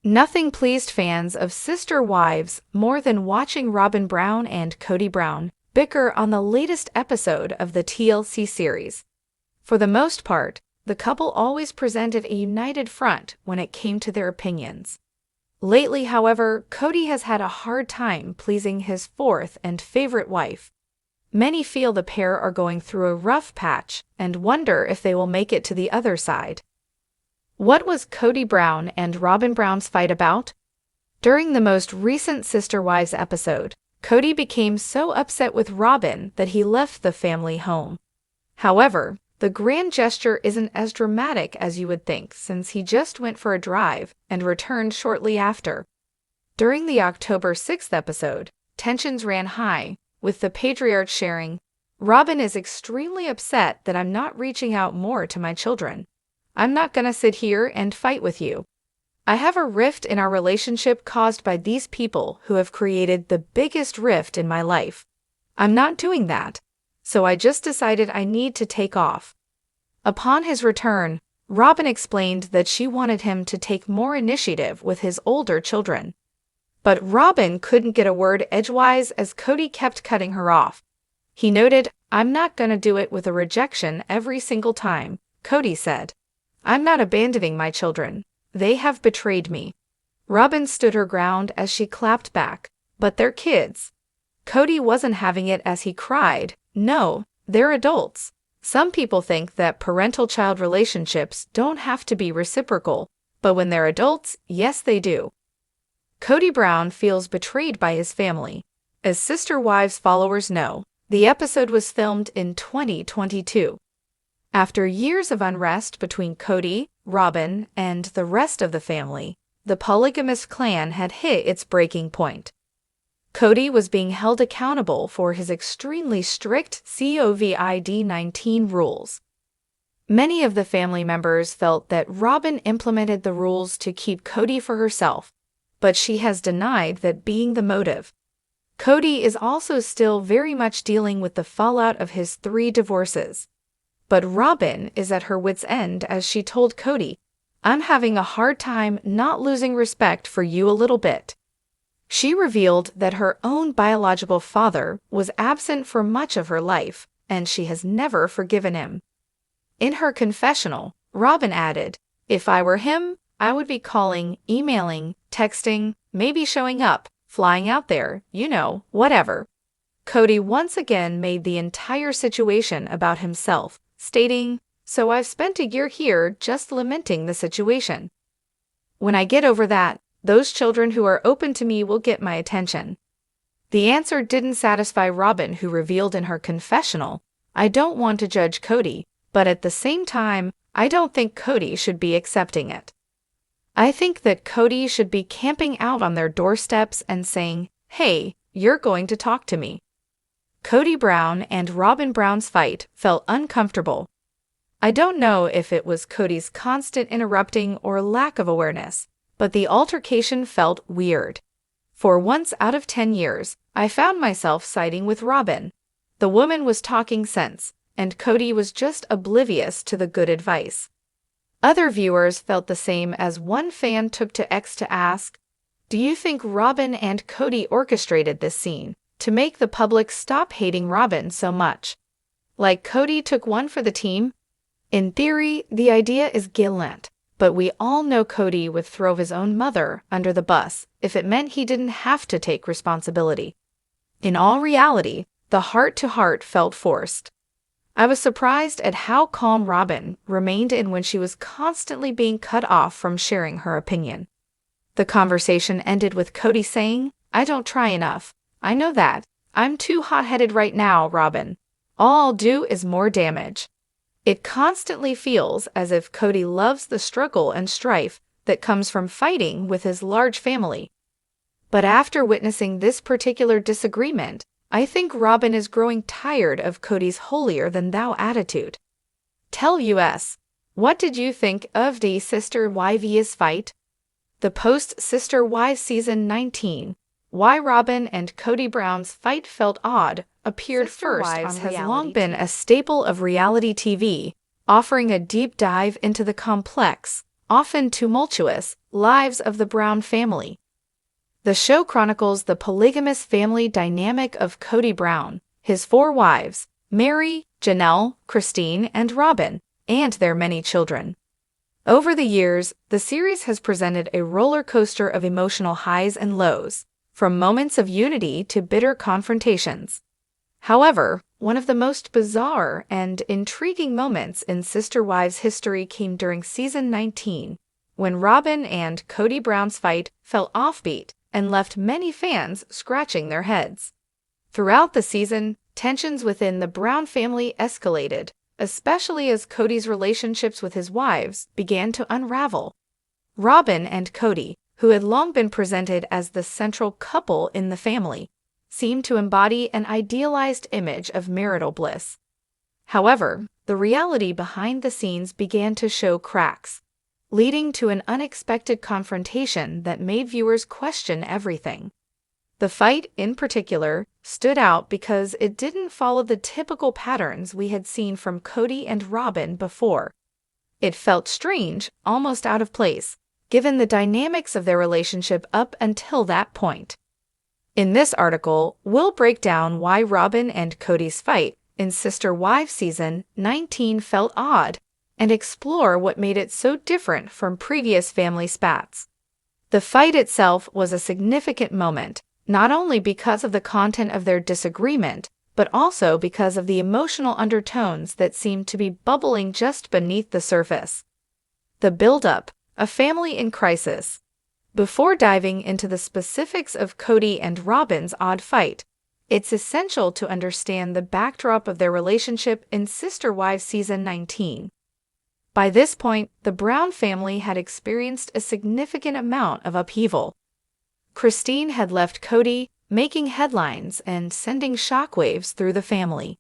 Nothing pleased fans of Sister Wives more than watching Robyn Brown and Kody Brown bicker on the latest episode of the TLC series. For the most part, the couple always presented a united front when it came to their opinions. Lately, however, Kody has had a hard time pleasing his fourth and favorite wife. Many feel the pair are going through a rough patch and wonder if they will make it to the other side. What was Kody Brown and Robyn Brown's fight about? During the most recent Sister Wives episode, Kody became so upset with Robyn that he left the family home. However, the grand gesture isn't as dramatic as you would think, since he just went for a drive and returned shortly after. During the October 6th episode, tensions ran high, with the patriarch sharing, "Robyn is extremely upset that I'm not reaching out more to my children. I'm not gonna sit here and fight with you. I have a rift in our relationship caused by these people who have created the biggest rift in my life. I'm not doing that. So I just decided I need to take off." Upon his return, Robyn explained that she wanted him to take more initiative with his older children. But Robyn couldn't get a word edgewise as Kody kept cutting her off. He noted, "I'm not gonna do it with a rejection every single time," Kody said. "I'm not abandoning my children. They have betrayed me." Robyn stood her ground as she clapped back, "But they're kids." Kody wasn't having it as he cried, "No, they're adults. Some people think that parental-child relationships don't have to be reciprocal, but when they're adults, yes they do." Kody Brown feels betrayed by his family. As Sister Wives followers know, the episode was filmed in 2022. After years of unrest between Kody, Robyn, and the rest of the family, the polygamous clan had hit its breaking point. Kody was being held accountable for his extremely strict COVID-19 rules. Many of the family members felt that Robyn implemented the rules to keep Kody for herself, but she has denied that being the motive. Kody is also still very much dealing with the fallout of his 3 divorces. But Robyn is at her wit's end as she told Kody, "I'm having a hard time not losing respect for you a little bit." She revealed that her own biological father was absent for much of her life, and she has never forgiven him. In her confessional, Robyn added, "If I were him, I would be calling, emailing, texting, maybe showing up, flying out there, whatever." Kody once again made the entire situation about himself, stating, "So I've spent a year here just lamenting the situation. When I get over that, those children who are open to me will get my attention." The answer didn't satisfy Robyn, who revealed in her confessional, "I don't want to judge Kody, but at the same time, I don't think Kody should be accepting it. I think that Kody should be camping out on their doorsteps and saying, 'Hey, you're going to talk to me.'" Kody Brown and Robyn Brown's fight felt uncomfortable. I don't know if it was Kody's constant interrupting or lack of awareness, but the altercation felt weird. For once out of 10 years, I found myself siding with Robyn. The woman was talking sense, and Kody was just oblivious to the good advice. Other viewers felt the same as one fan took to X to ask, "Do you think Robyn and Kody orchestrated this scene to make the public stop hating Robyn so much? Like Kody took one for the team?" In theory, the idea is gallant, but we all know Kody would throw his own mother under the bus if it meant he didn't have to take responsibility. In all reality, the heart-to-heart felt forced. I was surprised at how calm Robyn remained when she was constantly being cut off from sharing her opinion. The conversation ended with Kody saying, "I don't try enough. I know that. I'm too hot-headed right now, Robyn. All I'll do is more damage." It constantly feels as if Kody loves the struggle and strife that comes from fighting with his large family. But after witnessing this particular disagreement, I think Robyn is growing tired of Kody's holier-than-thou attitude. Tell us, what did you think of the Sister Wives fight? The post-Sister Wives Season 19, Why Robyn and Kody Brown's Fight Felt Odd, appeared Sister first Wives on has reality long been TV. a staple of reality TV, offering a deep dive into the complex, often tumultuous, Lives of the Brown Family. The show chronicles the polygamous family dynamic of Kody Brown, his 4 wives, Mary, Janelle, Christine, and Robyn, and their many children. Over the years, the series has presented a roller coaster of emotional highs and lows, from moments of unity to bitter confrontations. However, one of the most bizarre and intriguing moments in Sister Wives history came during season 19, when Robyn and Kody Brown's fight fell offbeat and left many fans scratching their heads. Throughout the season, tensions within the Brown family escalated, especially as Kody's relationships with his wives began to unravel. Robyn and Kody, who had long been presented as the central couple in the family, seemed to embody an idealized image of marital bliss. However, the reality behind the scenes began to show cracks, leading to an unexpected confrontation that made viewers question everything. The fight, in particular, stood out because it didn't follow the typical patterns we had seen from Kody and Robyn before. It felt strange, almost out of place, given the dynamics of their relationship up until that point. In this article, we'll break down why Robyn and Kody's fight in Sister Wives season 19 felt odd, and explore what made it so different from previous family spats. The fight itself was a significant moment, not only because of the content of their disagreement, but also because of the emotional undertones that seemed to be bubbling just beneath the surface. The build-up, a family in crisis. Before diving into the specifics of Kody and Robyn's odd fight, it's essential to understand the backdrop of their relationship in Sister Wives season 19. By this point, the Brown family had experienced a significant amount of upheaval. Christine had left Kody, making headlines and sending shockwaves through the family.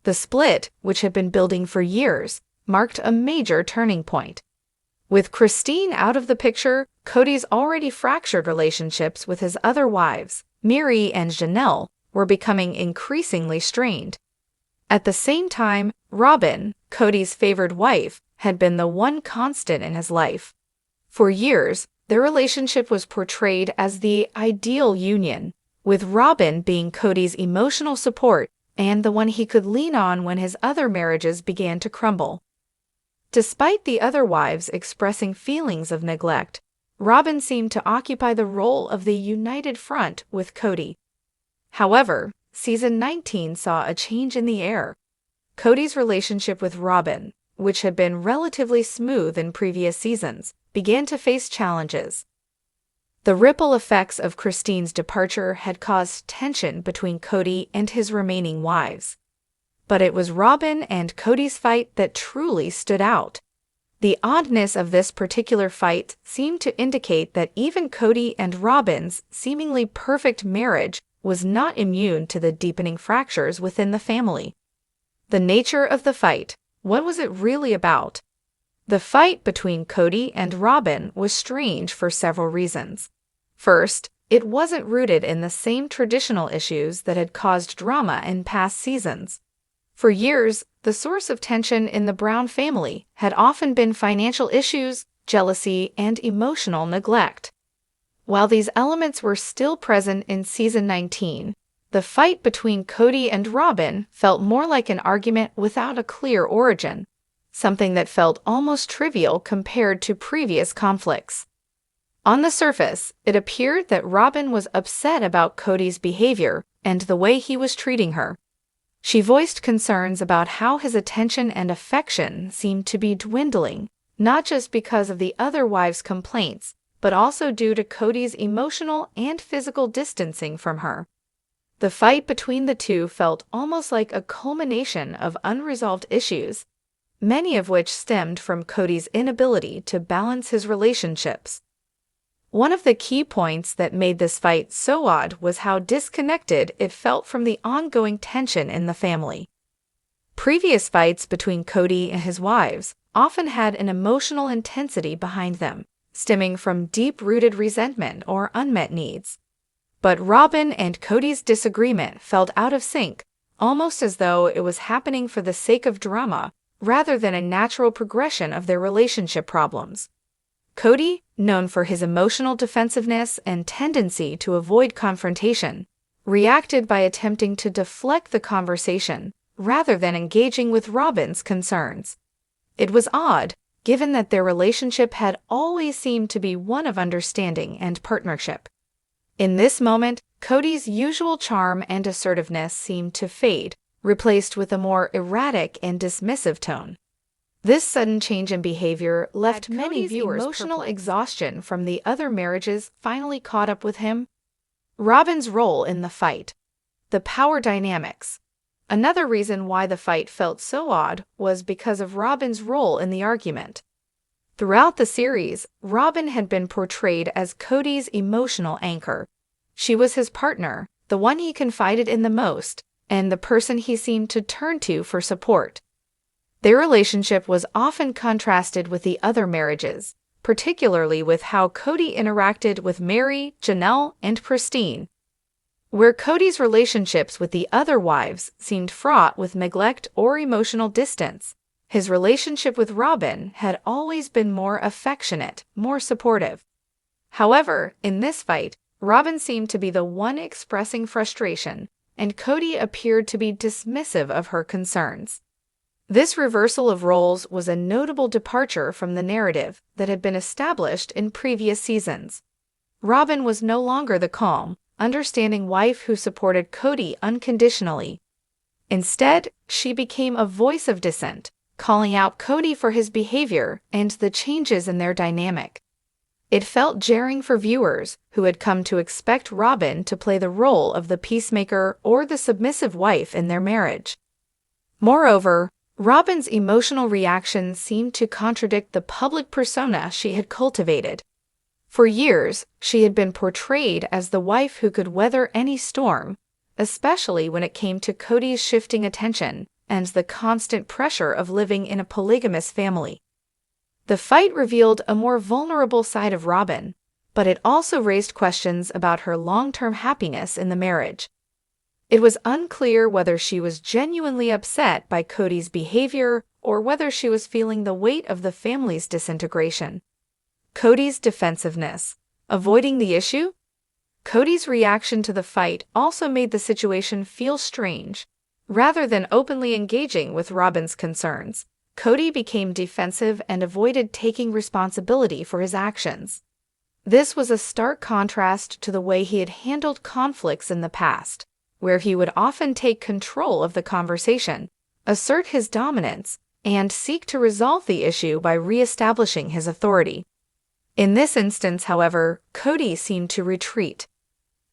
The split, which had been building for years, marked a major turning point. With Christine out of the picture, Kody's already fractured relationships with his other wives, Mary and Janelle, were becoming increasingly strained. At the same time, Robyn, Kody's favored wife, had been the one constant in his life. For years, their relationship was portrayed as the ideal union, with Robyn being Kody's emotional support and the one he could lean on when his other marriages began to crumble. Despite the other wives expressing feelings of neglect, Robyn seemed to occupy the role of the united front with Kody. However, season 19 saw a change in the air. Kody's relationship with Robyn, which had been relatively smooth in previous seasons, began to face challenges. The ripple effects of Christine's departure had caused tension between Kody and his remaining wives. But it was Robyn and Kody's fight that truly stood out. The oddness of this particular fight seemed to indicate that even Kody and Robyn's seemingly perfect marriage was not immune to the deepening fractures within the family. The nature of the fight. What was it really about? The fight between Kody and Robyn was strange for several reasons. First, it wasn't rooted in the same traditional issues that had caused drama in past seasons. For years, the source of tension in the Brown family had often been financial issues, jealousy, and emotional neglect. While these elements were still present in season 19, the fight between Kody and Robyn felt more like an argument without a clear origin, something that felt almost trivial compared to previous conflicts. On the surface, it appeared that Robyn was upset about Kody's behavior and the way he was treating her. She voiced concerns about how his attention and affection seemed to be dwindling, not just because of the other wives' complaints, but also due to Kody's emotional and physical distancing from her. The fight between the two felt almost like a culmination of unresolved issues, many of which stemmed from Kody's inability to balance his relationships. One of the key points that made this fight so odd was how disconnected it felt from the ongoing tension in the family. Previous fights between Kody and his wives often had an emotional intensity behind them, stemming from deep-rooted resentment or unmet needs. But Robyn and Kody's disagreement felt out of sync, almost as though it was happening for the sake of drama rather than a natural progression of their relationship problems. Kody, known for his emotional defensiveness and tendency to avoid confrontation, reacted by attempting to deflect the conversation rather than engaging with Robyn's concerns. It was odd, given that their relationship had always seemed to be one of understanding and partnership. In this moment, Kody's usual charm and assertiveness seemed to fade, replaced with a more erratic and dismissive tone. This sudden change in behavior left many viewers emotional exhaustion from the other marriages finally caught up with him. Robyn's role in the fight. The power dynamics. Another reason why the fight felt so odd was because of Robyn's role in the argument. Throughout the series, Robyn had been portrayed as Kody's emotional anchor. She was his partner, the one he confided in the most, and the person he seemed to turn to for support. Their relationship was often contrasted with the other marriages, particularly with how Kody interacted with Meri, Janelle, and Christine. Where Kody's relationships with the other wives seemed fraught with neglect or emotional distance, his relationship with Robyn had always been more affectionate, more supportive. However, in this fight, Robyn seemed to be the one expressing frustration, and Kody appeared to be dismissive of her concerns. This reversal of roles was a notable departure from the narrative that had been established in previous seasons. Robyn was no longer the calm, understanding wife who supported Kody unconditionally. Instead, she became a voice of dissent, calling out Kody for his behavior and the changes in their dynamic. It felt jarring for viewers who had come to expect Robyn to play the role of the peacemaker or the submissive wife in their marriage. Moreover, Robyn's emotional reaction seemed to contradict the public persona she had cultivated. For years, she had been portrayed as the wife who could weather any storm, especially when it came to Kody's shifting attention and the constant pressure of living in a polygamous family. The fight revealed a more vulnerable side of Robyn, but it also raised questions about her long-term happiness in the marriage. It was unclear whether she was genuinely upset by Kody's behavior or whether she was feeling the weight of the family's disintegration. Kody's defensiveness. Avoiding the issue? Kody's reaction to the fight also made the situation feel strange. Rather than openly engaging with Robyn's concerns, Kody became defensive and avoided taking responsibility for his actions. This was a stark contrast to the way he had handled conflicts in the past, where he would often take control of the conversation, assert his dominance, and seek to resolve the issue by re-establishing his authority. In this instance, however, Kody seemed to retreat.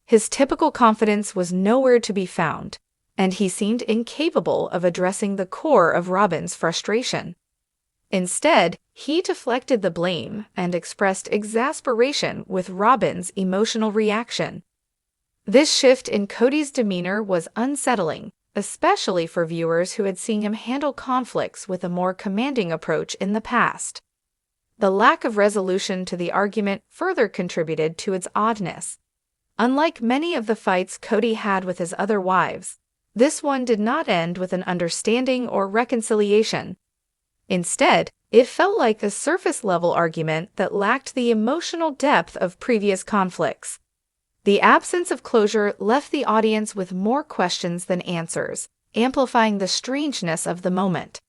His typical confidence was nowhere to be found, and he seemed incapable of addressing the core of Robyn's frustration. Instead, he deflected the blame and expressed exasperation with Robyn's emotional reaction. This shift in Kody's demeanor was unsettling, especially for viewers who had seen him handle conflicts with a more commanding approach in the past. The lack of resolution to the argument further contributed to its oddness. Unlike many of the fights Kody had with his other wives, this one did not end with an understanding or reconciliation. Instead, it felt like a surface-level argument that lacked the emotional depth of previous conflicts. The absence of closure left the audience with more questions than answers, amplifying the strangeness of the moment.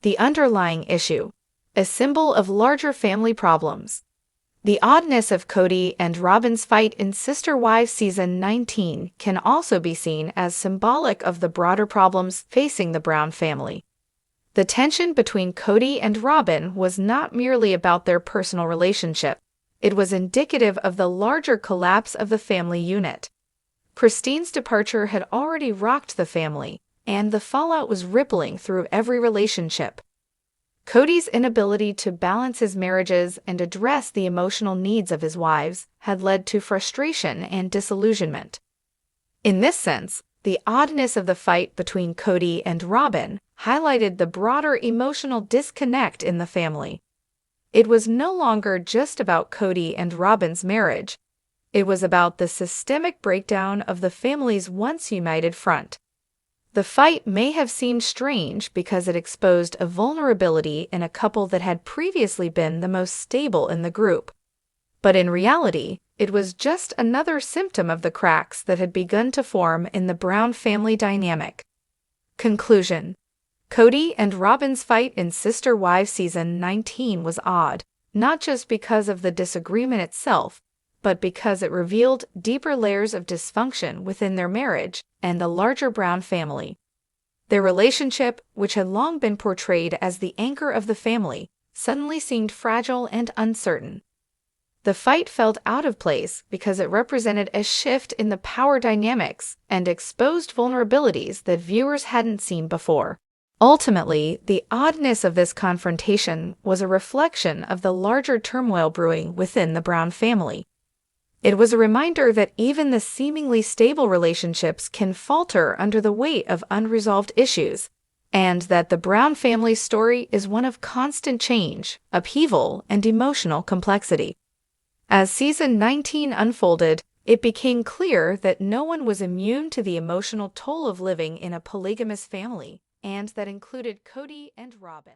The underlying issue, a symbol of larger family problems. The oddness of Kody and Robyn's fight in Sister Wives Season 19 can also be seen as symbolic of the broader problems facing the Brown family. The tension between Kody and Robyn was not merely about their personal relationship. It was indicative of the larger collapse of the family unit. Christine's departure had already rocked the family, and the fallout was rippling through every relationship. Kody's inability to balance his marriages and address the emotional needs of his wives had led to frustration and disillusionment. In this sense, the oddness of the fight between Kody and Robyn highlighted the broader emotional disconnect in the family. It was no longer just about Kody and Robyn's marriage. It was about the systemic breakdown of the family's once united front. The fight may have seemed strange because it exposed a vulnerability in a couple that had previously been the most stable in the group. But in reality, it was just another symptom of the cracks that had begun to form in the Brown family dynamic. Conclusion: Kody and Robyn's fight in Sister Wives Season 19 was odd, not just because of the disagreement itself, but because it revealed deeper layers of dysfunction within their marriage and the larger Brown family. Their relationship, which had long been portrayed as the anchor of the family, suddenly seemed fragile and uncertain. The fight felt out of place because it represented a shift in the power dynamics and exposed vulnerabilities that viewers hadn't seen before. Ultimately, the oddness of this confrontation was a reflection of the larger turmoil brewing within the Brown family. It was a reminder that even the seemingly stable relationships can falter under the weight of unresolved issues, and that the Brown family's story is one of constant change, upheaval, and emotional complexity. As Season 19 unfolded, it became clear that no one was immune to the emotional toll of living in a polygamous family, and that included Kody and Robyn.